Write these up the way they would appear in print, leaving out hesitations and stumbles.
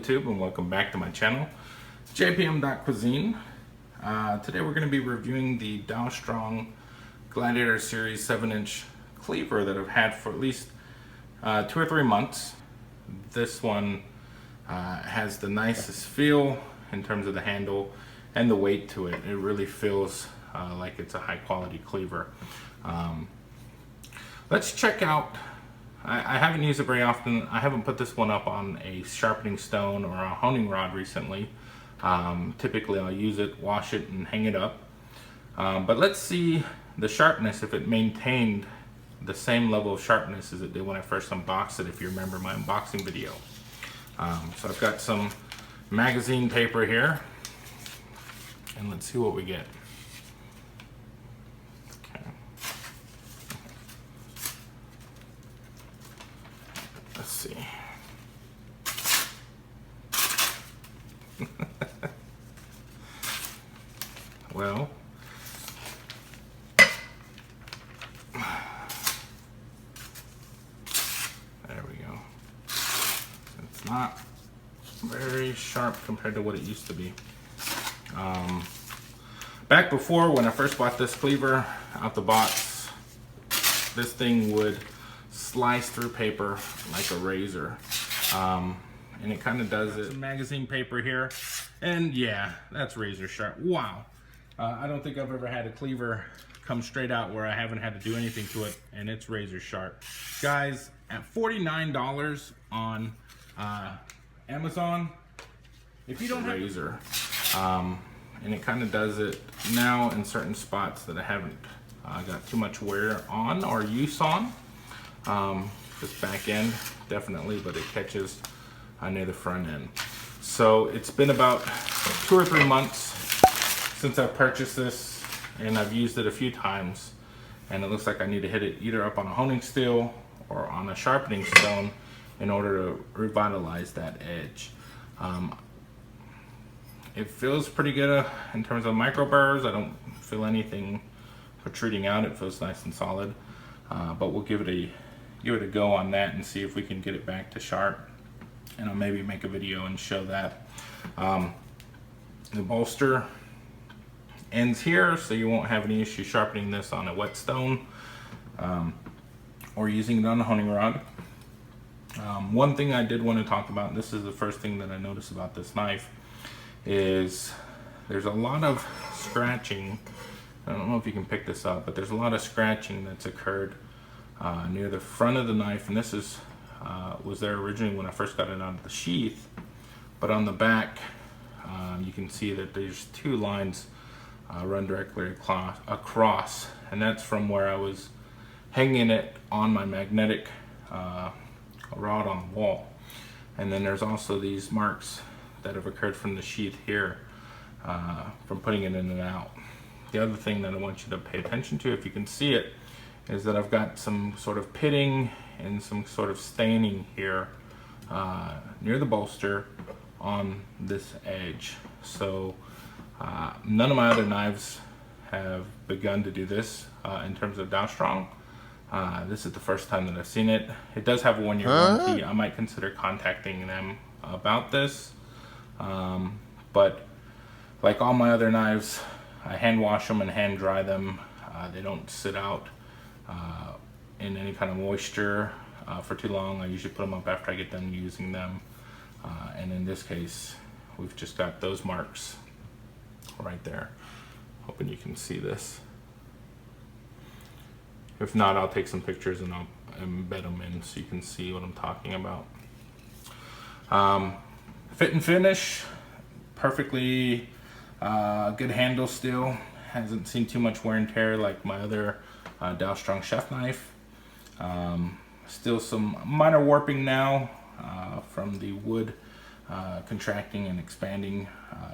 YouTube, and welcome back to my channel, JPM.Cuisine. Today we're going to be reviewing the Dalstrong Gladiator Series 7-inch cleaver that I've had for at least 2 or 3 months. This one has the nicest feel in terms of the handle and the weight to it. It really feels like it's a high quality cleaver. Let's check out. I haven't used it very often. I haven't put this one up on a sharpening stone or a honing rod recently. Typically I'll use it, wash it, and hang it up. But let's see the sharpness, if it maintained the same level of sharpness as it did when I first unboxed it, if you remember my unboxing video. So I've got some magazine paper here, and let's see what we get. Let's see. Well, there we go. It's not very sharp compared to what it used to be. Back before, when I first bought this cleaver out the box, this thing would slice through paper like a razor, and it kind of does it. Some magazine paper here, and yeah, that's razor sharp. Wow. I don't think I've ever had a cleaver come straight out where I haven't had to do anything to it, and it's razor sharp. Guys, at $49 on Amazon, if you don't have razor, and it kind of does it now in certain spots that I haven't got too much wear on or use on. This back end definitely, but it catches near the front end. So it's been about 2 or 3 months since I purchased this, and I've used it a few times, and it looks like I need to hit it either up on a honing steel or on a sharpening stone in order to revitalize that edge. It feels pretty good in terms of micro burrs. I don't feel anything protruding out. It feels nice and solid, but we'll give it a go on that and see if we can get it back to sharp, and I'll maybe make a video and show that. The bolster ends here, so you won't have any issue sharpening this on a whetstone or using it on a honing rod. One thing I did want to talk about, and this is the first thing that I noticed about this knife, is there's a lot of scratching. I don't know if you can pick this up, but there's a lot of scratching that's occurred near the front of the knife, and this is was there originally when I first got it out of the sheath, but on the back you can see that there's 2 lines run directly across, and that's from where I was hanging it on my magnetic rod on the wall. And then there's also these marks that have occurred from the sheath here from putting it in and out. The other thing that I want you to pay attention to, if you can see it, is that I've got some sort of pitting and some sort of staining here near the bolster on this edge. So none of my other knives have begun to do this in terms of Dalstrong. This is the first time that I've seen it. It does have a 1-year warranty. I might consider contacting them about this. But like all my other knives, I hand wash them and hand dry them. They don't sit out in any kind of moisture for too long. I usually put them up after I get done using them. And in this case, we've just got those marks right there. Hoping you can see this. If not, I'll take some pictures and I'll embed them in so you can see what I'm talking about. Fit and finish, perfectly good handle still. Hasn't seen too much wear and tear like my other Dalstrong chef knife. Still some minor warping now from the wood contracting and expanding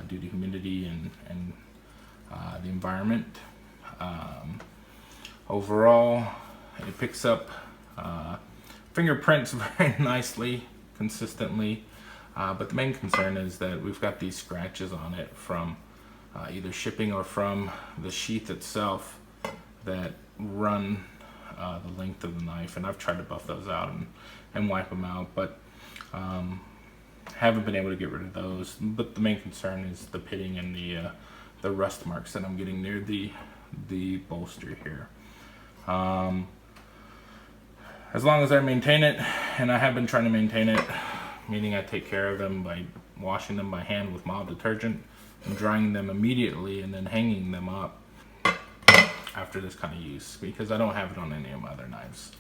due to humidity and the environment. Overall, it picks up fingerprints very nicely, consistently, but the main concern is that we've got these scratches on it from either shipping or from the sheath itself that run the length of the knife, and I've tried to buff those out and wipe them out, but Haven't been able to get rid of those, but the main concern is the pitting and the rust marks that I'm getting near the bolster here. As long as I maintain it, and I have been trying to maintain it, meaning I take care of them by washing them by hand with mild detergent and drying them immediately and then hanging them up after this kind of use, because I don't have it on any of my other knives.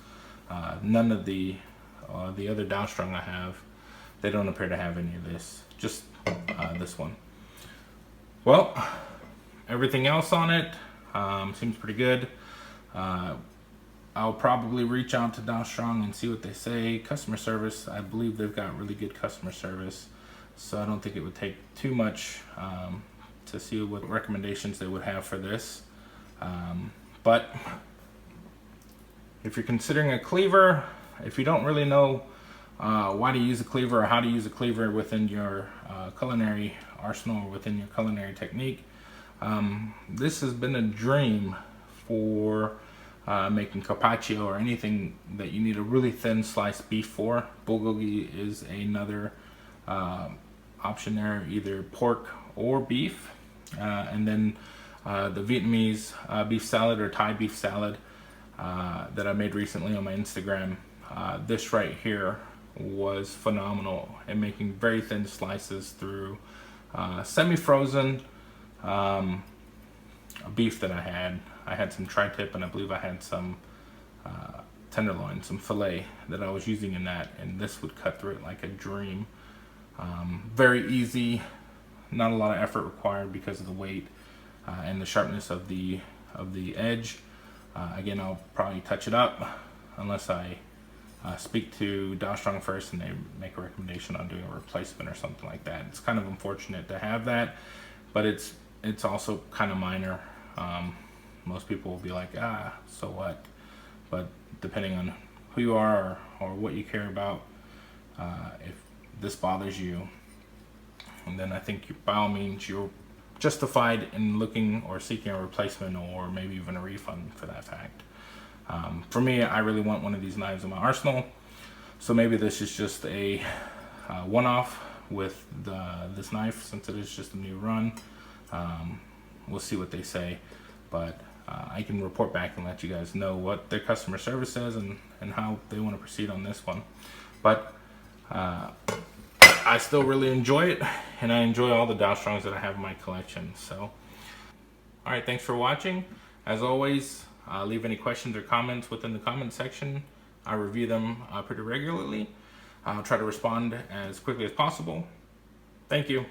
None of the other Dalstrong I have, they don't appear to have any of this, just this one. Well, everything else on it seems pretty good. I'll probably reach out to Dalstrong and see what they say. Customer service, I believe they've got really good customer service, so I don't think it would take too much to see what recommendations they would have for this. But if you're considering a cleaver, if you don't really know why to use a cleaver or how to use a cleaver within your culinary arsenal or within your culinary technique, this has been a dream for making carpaccio or anything that you need a really thin sliced beef for. Bulgogi is another option there, either pork or beef. And then the Vietnamese beef salad or Thai beef salad that I made recently on my Instagram. This right here was phenomenal in making very thin slices through semi-frozen beef that I had. I had some tri-tip, and I believe I had some tenderloin, some filet that I was using in that, and this would cut through it like a dream. Very easy, not a lot of effort required because of the weight and the sharpness of the edge. Again, I'll probably touch it up unless I speak to Dalstrong first and they make a recommendation on doing a replacement or something like that. It's kind of unfortunate to have that, but it's also kind of minor. Most people will be like, so what? But depending on who you are or what you care about, if this bothers you, and then I think by all means you're justified in looking or seeking a replacement or maybe even a refund for that fact. For me, I really want one of these knives in my arsenal, so maybe this is just a one-off with this knife, since it is just a new run. We'll see what they say, but I can report back and let you guys know what their customer service says and how they want to proceed on this one. But I still really enjoy it, and I enjoy all the Dalstrongs that I have in my collection. So, all right, thanks for watching. As always, leave any questions or comments within the comment section. I review them pretty regularly. I'll try to respond as quickly as possible. Thank you.